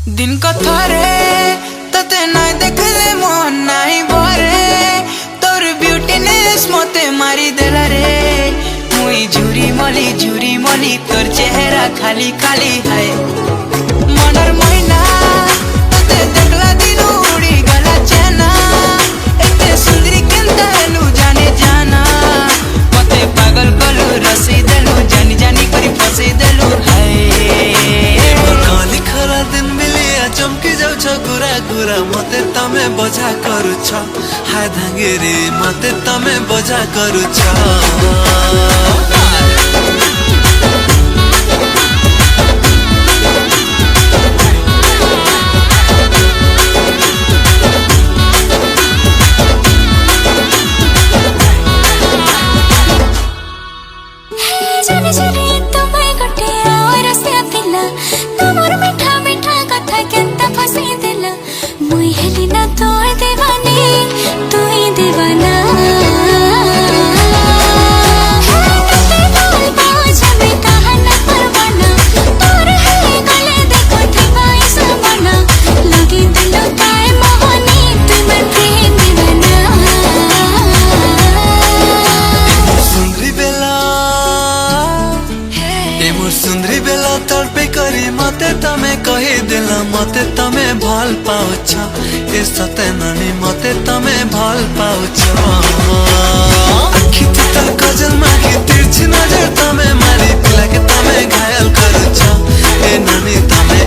दिन को थरे तते नाय देखले मन नाई भरे तोर ब्यूटीनेस मते मारी देला रे मुई झुरी मली तोर चेहरा खाली खाली है मनर मैना तते देखला दिन उड़ी गला चेना एते सुंदरी केनता हेलु जाने जाना मते पागल कलु रसी देलु जानी जानी करी फसी देलु है काली खरा दिन मिलिया चमकी जाउछ गुरा गुरा मते तमे बजा करूछ हाय धांगेरे मते तमे बजा करूछ सुंदरी बेला तड़पे करी मते तमे कही देला मते तमे भल पाउछ ए सते नानी मते तमे भल पाउछ आखी तितल कजल माखी तिरछी नजर तमे मारी पिला के तमे घायल करूछ ए नानी तमे